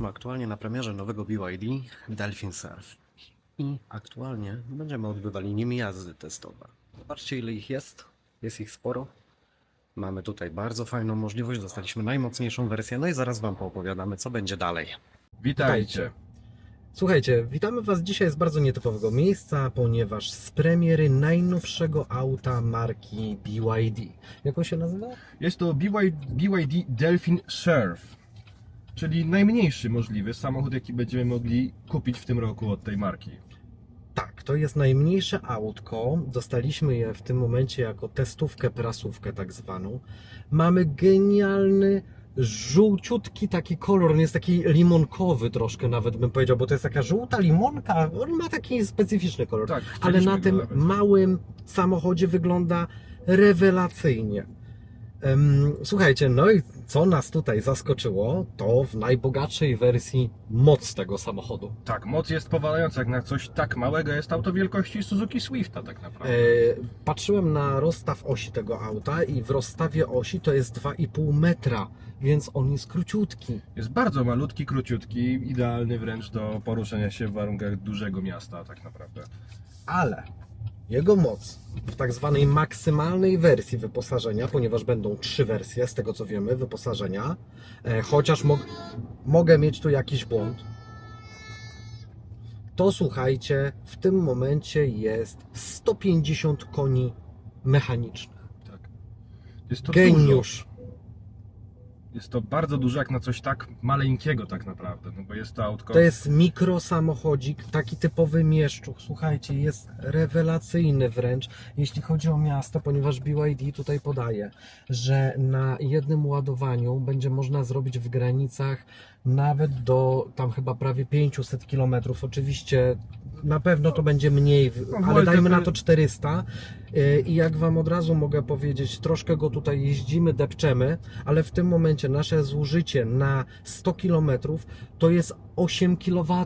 Jesteśmy aktualnie na premierze nowego BYD Delfin Surf i aktualnie będziemy odbywali nimi jazdy testowe. Zobaczcie, ile ich jest. Jest ich sporo. Mamy tutaj bardzo fajną możliwość. Dostaliśmy najmocniejszą wersję, no i zaraz Wam poopowiadamy, co będzie dalej. Witajcie. Słuchajcie, witamy Was dzisiaj z bardzo nietypowego miejsca, ponieważ z premiery najnowszego auta marki BYD. Jak on się nazywa? Jest to BYD Delfin Surf, czyli najmniejszy możliwy samochód, jaki będziemy mogli kupić w tym roku od tej marki. Tak, to jest najmniejsze autko. Dostaliśmy je w tym momencie jako testówkę, prasówkę tak zwaną. Mamy genialny, żółciutki taki kolor, on jest taki limonkowy troszkę nawet bym powiedział, bo to jest taka żółta limonka, on ma taki specyficzny kolor. Tak, ale chcieliśmy na go tym nawet. małym samochodzie wygląda rewelacyjnie. Słuchajcie, no i co nas tutaj zaskoczyło, to w najbogatszej wersji moc tego samochodu. Tak, moc jest powalająca, jak na coś tak małego jest auto wielkości Suzuki Swifta tak naprawdę. Patrzyłem na rozstaw osi tego auta i w rozstawie osi to jest 2,5 metra, więc on jest króciutki. Jest bardzo malutki, króciutki, idealny wręcz do poruszania się w warunkach dużego miasta tak naprawdę. Ale jego moc w tak zwanej maksymalnej wersji wyposażenia, ponieważ będą 3 wersje z tego co wiemy wyposażenia, chociaż mogę mieć tu jakiś błąd, to słuchajcie, w tym momencie jest 150 koni mechanicznych. Tak. Jest to Geniusz! dużo. Jest to bardzo dużo jak na coś tak maleńkiego tak naprawdę, no bo jest to autko... To jest mikrosamochodzik, taki typowy mieszczuch. Słuchajcie, jest rewelacyjny wręcz, jeśli chodzi o miasto, ponieważ BYD tutaj podaje, że na jednym ładowaniu będzie można zrobić w granicach nawet do tam chyba prawie 500 km. Oczywiście na pewno to będzie mniej, ale dajmy na to 400. I jak Wam od razu mogę powiedzieć, troszkę go tutaj jeździmy, depczemy, ale w tym momencie nasze zużycie na 100 km to jest 8 kW.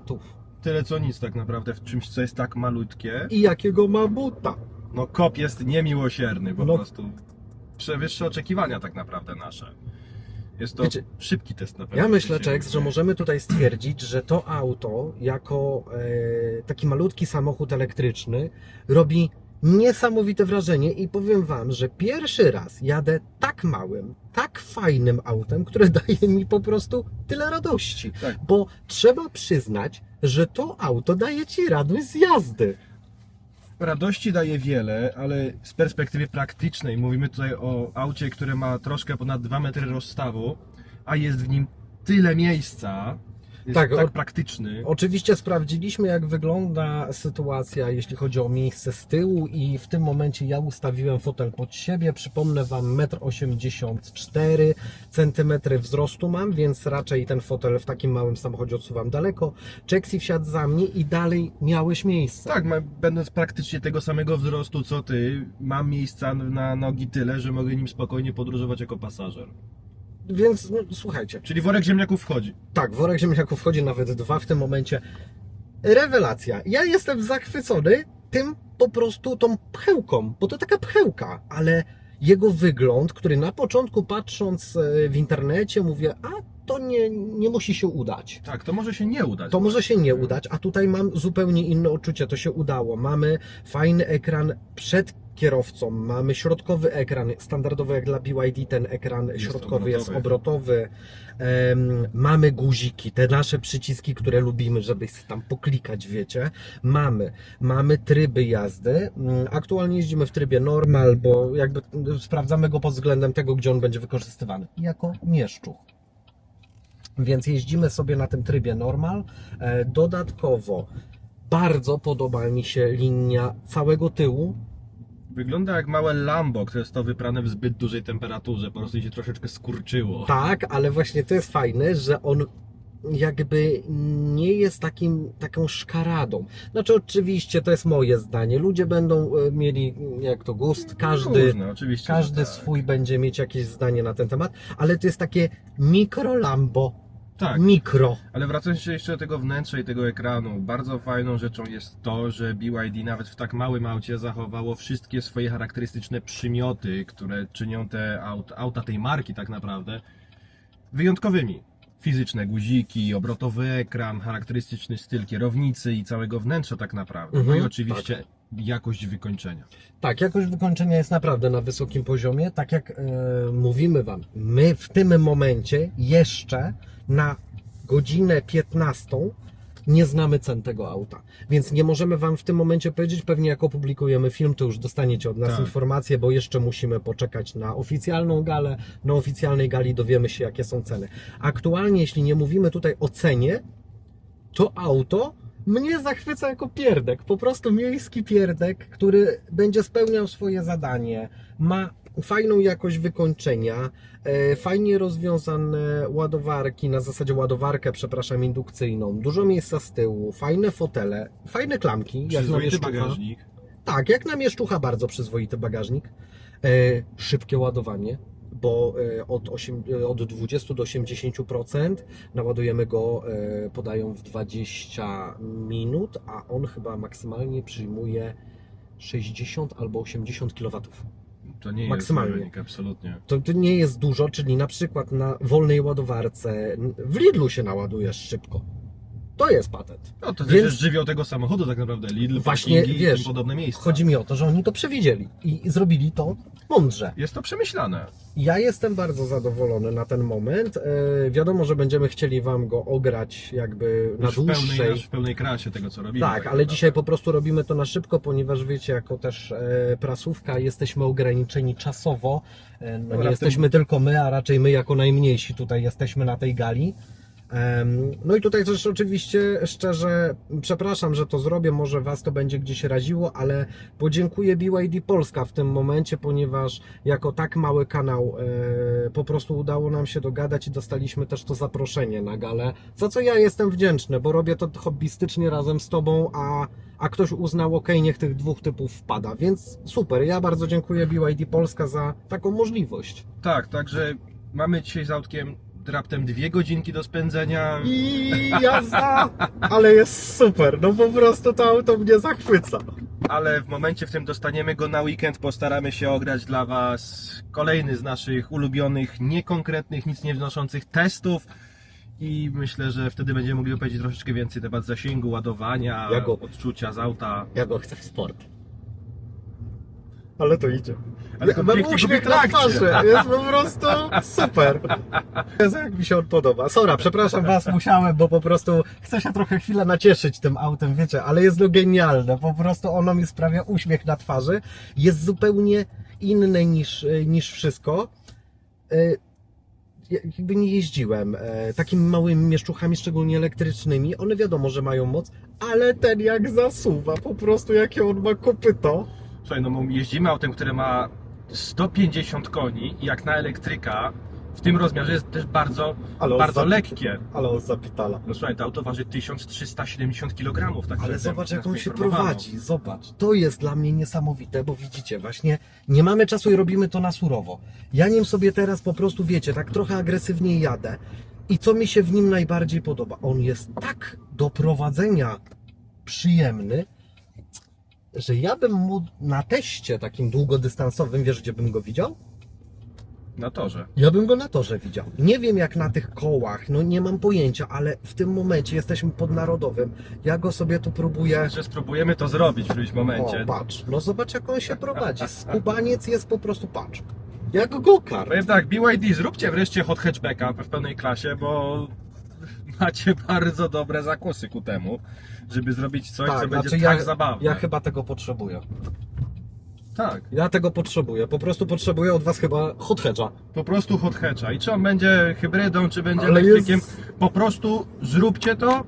Tyle co nic tak naprawdę w czymś, co jest tak malutkie. I jakiego ma buta? No kop jest niemiłosierny, po No. prostu przewyższa oczekiwania tak naprawdę nasze. Jest to Wiecie, szybki test na pewno. Ja myślę, Czeks, że możemy tutaj stwierdzić, że to auto jako taki malutki samochód elektryczny robi niesamowite wrażenie i powiem Wam, że pierwszy raz jadę tak małym, tak fajnym autem, które daje mi po prostu tyle radości. Tak. Bo trzeba przyznać, że to auto daje Ci radość z jazdy. Radości daje wiele, ale z perspektywy praktycznej mówimy tutaj o aucie, które ma troszkę ponad 2 metry rozstawu, a jest w nim tyle miejsca. Jest Tak, tak praktyczny. Oczywiście sprawdziliśmy, jak wygląda sytuacja, jeśli chodzi o miejsce z tyłu i w tym momencie ja ustawiłem fotel pod siebie. Przypomnę Wam, 1,84 m wzrostu mam, więc raczej ten fotel w takim małym samochodzie odsuwam daleko. Czexi wsiadł za mnie i dalej miałeś miejsce. Tak, będąc praktycznie tego samego wzrostu co ty, mam miejsca na nogi tyle, że mogę nim spokojnie podróżować jako pasażer. Więc no, słuchajcie, Czyli worek ziemniaków wchodzi. tak, worek ziemniaków wchodzi, nawet 2 w tym momencie. Rewelacja. Ja jestem zachwycony tym po prostu tą pchełką, bo to taka pchełka, ale jego wygląd, który na początku patrząc w internecie mówię, a to nie musi się udać. Tak, to może się nie udać. To może się nie udać, a tutaj mam zupełnie inne odczucie, to się udało. Mamy fajny ekran przed kierowcą, mamy środkowy ekran, standardowy jak dla BYD, ten ekran środkowy jest obrotowy. Mamy guziki, te nasze przyciski, które lubimy, żeby tam poklikać, wiecie. Mamy tryby jazdy. Aktualnie jeździmy w trybie normal, bo jakby sprawdzamy go pod względem tego, gdzie on będzie wykorzystywany. Jako mieszczuch. Więc jeździmy sobie na tym trybie normal. Dodatkowo bardzo podoba mi się linia całego tyłu. Wygląda jak małe Lambo, które zostało wyprane w zbyt dużej temperaturze, po prostu się troszeczkę skurczyło. Tak, ale właśnie to jest fajne, że on jakby nie jest taką szkaradą. Znaczy oczywiście to jest moje zdanie. Ludzie będą mieli jak to gust, Różne, oczywiście, każdy że tak. swój będzie mieć jakieś zdanie na ten temat, ale to jest takie mikro Lambo. Tak, Mikro. ale wracając jeszcze do tego wnętrza i tego ekranu, bardzo fajną rzeczą jest to, że BYD nawet w tak małym aucie zachowało wszystkie swoje charakterystyczne przymioty, które czynią te auta tej marki tak naprawdę wyjątkowymi. fizyczne guziki, obrotowy ekran, charakterystyczny styl kierownicy i całego wnętrza tak naprawdę. No Mhm, i oczywiście jakość wykończenia. Tak, jakość wykończenia jest naprawdę na wysokim poziomie. Tak jak mówimy Wam, my w tym momencie jeszcze na godzinę 15 nie znamy cen tego auta. Więc nie możemy Wam w tym momencie powiedzieć, pewnie jak opublikujemy film, to już dostaniecie od nas Tak. informacje, bo jeszcze musimy poczekać na oficjalną galę. Na oficjalnej gali dowiemy się, jakie są ceny. Aktualnie, jeśli nie mówimy tutaj o cenie, to auto mnie zachwyca jako pierdek, po prostu miejski pierdek, który będzie spełniał swoje zadanie, ma fajną jakość wykończenia, fajnie rozwiązane ładowarki, na zasadzie ładowarkę, przepraszam, indukcyjną, dużo miejsca z tyłu, fajne fotele, fajne klamki, jak na Przyzwoity mieszczucha. bagażnik. Tak, jak na mieszczucha bardzo przyzwoity bagażnik, szybkie ładowanie, bo od 20 do 80% naładujemy go, podają w 20 minut, a on chyba maksymalnie przyjmuje 60 albo 80 kW. To nie Maksymalnie. jest wynik, absolutnie. To nie jest dużo, czyli na przykład na wolnej ładowarce w Lidlu się naładujesz szybko. To jest patent. No to Więc- też jest żywioł tego samochodu tak naprawdę. Lidl, Właśnie, parkingi i wiesz, tym podobne miejsca. Chodzi mi o to, że oni to przewidzieli i zrobili to mądrze. Jest to przemyślane. Ja jestem bardzo zadowolony na ten moment. Wiadomo, że będziemy chcieli Wam go ograć jakby na Już dłuższej. w pełnej krasie tego, co robimy. Tak, ale naprawdę. dzisiaj po prostu robimy to na szybko, ponieważ wiecie, jako też prasówka jesteśmy ograniczeni czasowo. No nie raptem- jesteśmy tylko my, a raczej my jako najmniejsi tutaj jesteśmy na tej gali. No i tutaj też oczywiście szczerze przepraszam, że to zrobię, może Was to będzie gdzieś raziło, ale podziękuję BYD Polska w tym momencie, ponieważ jako tak mały kanał po prostu udało nam się dogadać i dostaliśmy też to zaproszenie na galę, za co ja jestem wdzięczny, bo robię to hobbystycznie razem z Tobą, a ktoś uznał, ok, niech tych dwóch typów wpada, więc super, ja bardzo dziękuję BYD Polska za taką możliwość. Tak, także mamy dzisiaj z autkiem raptem 2 godzinki do spędzenia. I jazda, ale jest super, no po prostu to auto mnie zachwyca. Ale w momencie, w którym dostaniemy go na weekend, postaramy się ograć dla Was kolejny z naszych ulubionych, niekonkretnych, nic nie wnoszących testów. I myślę, że wtedy będziemy mogli opowiedzieć troszeczkę więcej na temat zasięgu, ładowania, Ja go- odczucia z auta. Ja go chcę w sport. Ale to idzie. Ale to Mam pięknie uśmiech go na w trakcie. twarzy, jest po prostu super. Jezu, jak mi się on podoba. Sora, przepraszam Was, musiałem, bo po prostu chcę się trochę chwilę nacieszyć tym autem, wiecie, ale jest no genialne, po prostu ono mi sprawia uśmiech na twarzy. Jest zupełnie inne niż wszystko. Ja jakby nie jeździłem takimi małymi mieszczuchami, szczególnie elektrycznymi. One wiadomo, że mają moc, ale ten jak zasuwa, po prostu jakie on ma kopyto. Słuchaj, no jeździmy autem, które ma 150 koni i jak na elektryka w tym rozmiarze jest też bardzo, Ale on bardzo za- lekkie. Ale on zapitala. No słuchaj, to auto waży 1370 kg. Tak Ale że zobacz, jak nas on się poinformowano. prowadzi, zobacz. To jest dla mnie niesamowite, bo widzicie, właśnie nie mamy czasu i robimy to na surowo. Ja nim sobie teraz po prostu, wiecie, tak trochę agresywnie jadę. I co mi się w nim najbardziej podoba? On jest tak do prowadzenia przyjemny, że ja bym mu na teście takim długodystansowym, wiesz gdzie bym go widział? Na torze. Ja bym go na torze widział. Nie wiem jak na tych kołach, no nie mam pojęcia, ale w tym momencie jesteśmy pod Narodowym. Ja go sobie tu próbuję... Że spróbujemy to zrobić w którymś momencie. O, patrz, no zobacz jak on się prowadzi. Skubaniec jest po prostu, patrz. Jak go-kart. Powiem tak, BYD, zróbcie wreszcie hot hatchbacka w pełnej klasie, bo macie bardzo dobre zakusy ku temu, żeby zrobić coś, co będzie tak zabawne. Ja chyba tego potrzebuję. Tak, Ja tego potrzebuję. Po prostu potrzebuję od Was chyba hot hatcha. po prostu hot hatcha. I czy on będzie hybrydą, czy będzie Ale elektrykiem, jest- po prostu zróbcie to,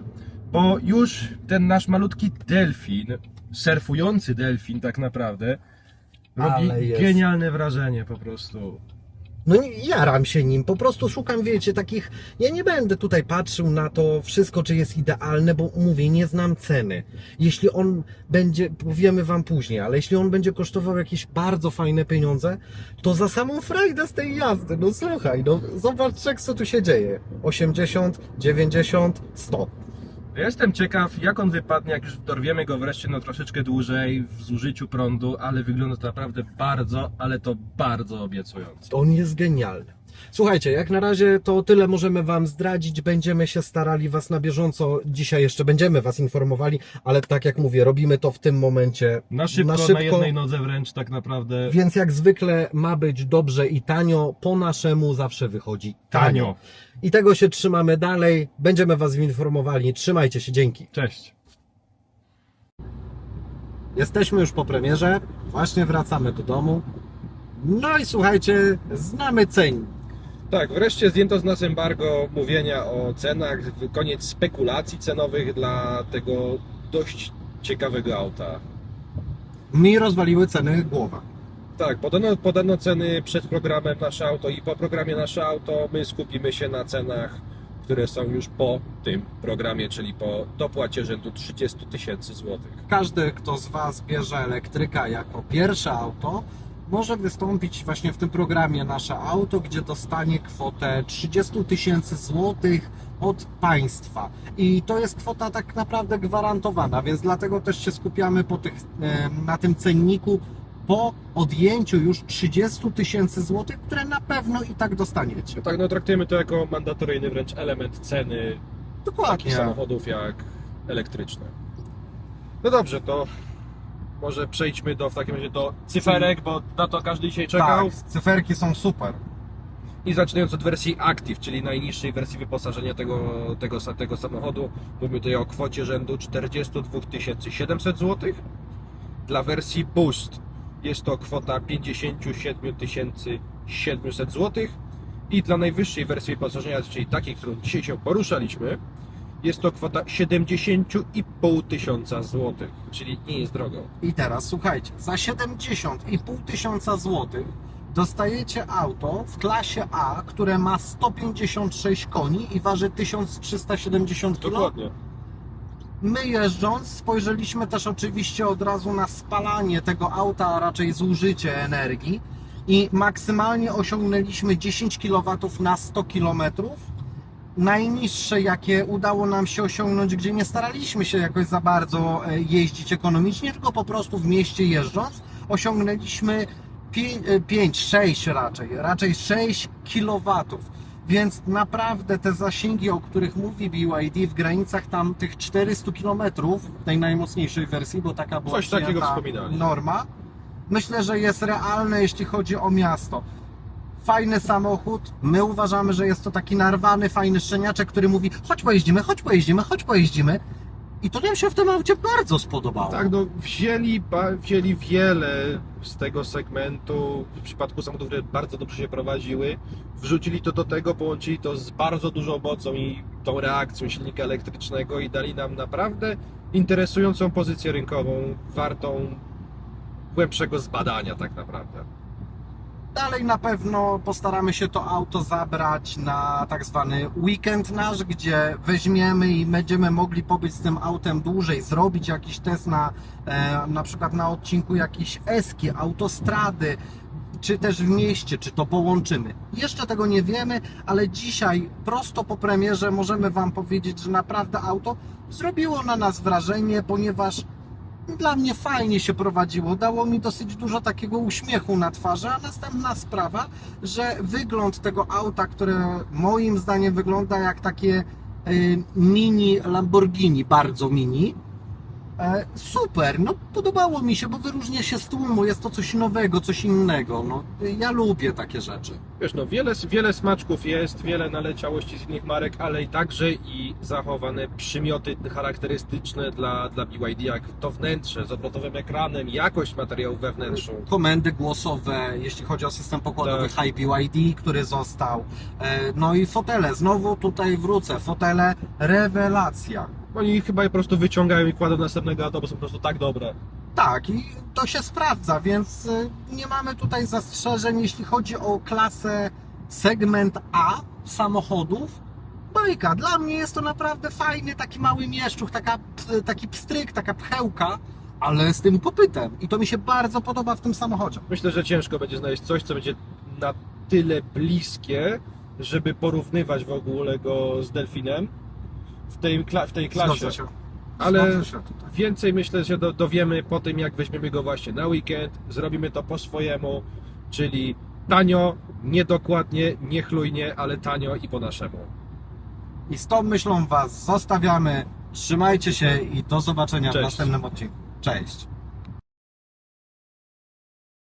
bo już ten nasz malutki delfin, surfujący delfin tak naprawdę, robi Ale jest. genialne wrażenie po prostu. No nie jaram się nim, po prostu szukam, wiecie, takich... Ja nie będę tutaj patrzył na to wszystko, czy jest idealne, bo mówię, nie znam ceny. Jeśli on będzie, powiemy Wam później, ale jeśli on będzie kosztował jakieś bardzo fajne pieniądze, to za samą frajdę z tej jazdy, no słuchaj, no zobacz, jak co tu się dzieje. 80, 90, 100. Ja jestem ciekaw, jak on wypadnie, jak już dorwiemy go wreszcie no troszeczkę dłużej w zużyciu prądu, ale wygląda to naprawdę bardzo, ale to bardzo obiecująco. On jest genialny. Słuchajcie, jak na razie to tyle możemy Wam zdradzić. Będziemy się starali Was na bieżąco. Dzisiaj jeszcze będziemy Was informowali, ale tak jak mówię, robimy to w tym momencie Na szybko, na jednej nodze wręcz tak naprawdę. Więc jak zwykle ma być dobrze i tanio. Po naszemu zawsze wychodzi tanio. I tego się trzymamy dalej. Będziemy Was informowali. Trzymajcie się, dzięki. Cześć. Jesteśmy już po premierze. Właśnie wracamy do domu. No i słuchajcie, znamy cennik. Tak, wreszcie zdjęto z nas embargo mówienia o cenach, koniec spekulacji cenowych dla tego dość ciekawego auta. Mi rozwaliły ceny głowa. Tak, podano ceny przed programem Nasze Auto i po programie Nasze Auto. My skupimy się na cenach, które są już po tym programie, czyli po dopłacie rzędu 30 000 złotych. Każdy, kto z Was bierze elektryka jako pierwsze auto, może wystąpić właśnie w tym programie Nasze Auto, gdzie dostanie kwotę 30 000 złotych od państwa. I to jest kwota tak naprawdę gwarantowana, więc dlatego też się skupiamy na tym cenniku po odjęciu już 30 000 złotych, które na pewno i tak dostaniecie. Tak, no traktujemy to jako mandatoryjny wręcz element ceny Dokładnie. takich samochodów jak elektryczne. No dobrze, to może przejdźmy w takim razie do cyferek, bo na to każdy dzisiaj czekał. Tak, cyferki są super. I zaczynając od wersji Active, czyli najniższej wersji wyposażenia tego samochodu, mówimy tutaj o kwocie rzędu 42 700 zł. Dla wersji Boost jest to kwota 57 700 zł. I dla najwyższej wersji wyposażenia, czyli takiej, którą dzisiaj się poruszaliśmy, jest to kwota 70,5 tysiąca złotych, czyli nie jest drogo. I teraz słuchajcie, za 70,5 tysiąca złotych dostajecie auto w klasie A, które ma 156 koni i waży 1370 kg. Dokładnie. My jeżdżąc spojrzeliśmy też oczywiście od razu na spalanie tego auta, a raczej zużycie energii i maksymalnie osiągnęliśmy 10 kW na 100 km. Najniższe, jakie udało nam się osiągnąć, gdzie nie staraliśmy się jakoś za bardzo jeździć ekonomicznie, tylko po prostu w mieście jeżdżąc, osiągnęliśmy 6 raczej 6 kW. Więc naprawdę te zasięgi, o których mówi BYD w granicach tam tych 400 km, tej najmocniejszej wersji, bo taka była Coś takiego przyjęta wspominali. norma, myślę, że jest realne, jeśli chodzi o miasto. Fajny samochód, my uważamy, że jest to taki narwany, fajny szczeniaczek, który mówi chodź pojeździmy, chodź pojeździmy, chodź pojeździmy. I to nam się w tym aucie bardzo spodobało. Tak, no wzięli wiele z tego segmentu, w przypadku samochodów, które bardzo dobrze się prowadziły, wrzucili to do tego, połączyli to z bardzo dużą mocą i tą reakcją silnika elektrycznego i dali nam naprawdę interesującą pozycję rynkową, wartą głębszego zbadania tak naprawdę. Dalej na pewno postaramy się to auto zabrać na tak zwany weekend nasz, gdzie weźmiemy i będziemy mogli pobyć z tym autem dłużej, zrobić jakiś test na przykład na odcinku jakiejś eski, autostrady, czy też w mieście, czy to połączymy. Jeszcze tego nie wiemy, ale dzisiaj prosto po premierze możemy Wam powiedzieć, że naprawdę auto zrobiło na nas wrażenie, ponieważ dla mnie fajnie się prowadziło, dało mi dosyć dużo takiego uśmiechu na twarzy, a następna sprawa, że wygląd tego auta, które moim zdaniem wygląda jak takie mini Lamborghini, bardzo mini, super, no podobało mi się, bo wyróżnia się z tłumu, jest to coś nowego, coś innego, no ja lubię takie rzeczy. Wiesz, no wiele smaczków jest, wiele naleciałości z innych marek, ale i także i zachowane przymioty charakterystyczne dla BYD, jak to wnętrze z obrotowym ekranem, jakość materiałów we wnętrzu. Komendy głosowe, jeśli chodzi o system pokładowy Tak. High BYD, który został. No i fotele, znowu tutaj wrócę, fotele rewelacja. Oni chyba je po prostu wyciągają i kładą następnego auta, bo są po prostu tak dobre. Tak, i to się sprawdza, więc nie mamy tutaj zastrzeżeń, jeśli chodzi o klasę segment A samochodów. Bajka, dla mnie jest to naprawdę fajny, taki mały mieszczuch, taki pstryk, taka pchełka, ale z tym popytem. I to mi się bardzo podoba w tym samochodzie. Myślę, że ciężko będzie znaleźć coś, co będzie na tyle bliskie, żeby porównywać w ogóle go z Delfinem w tej klasie. Zgodzę się. Ale Zgodzę się tutaj. więcej myślę, że dowiemy po tym, jak weźmiemy go właśnie na weekend, zrobimy to po swojemu, czyli tanio, niedokładnie, niechlujnie, ale tanio i po naszemu. I z tą myślą Was zostawiamy. Trzymajcie się i do zobaczenia w Cześć. następnym odcinku. Cześć!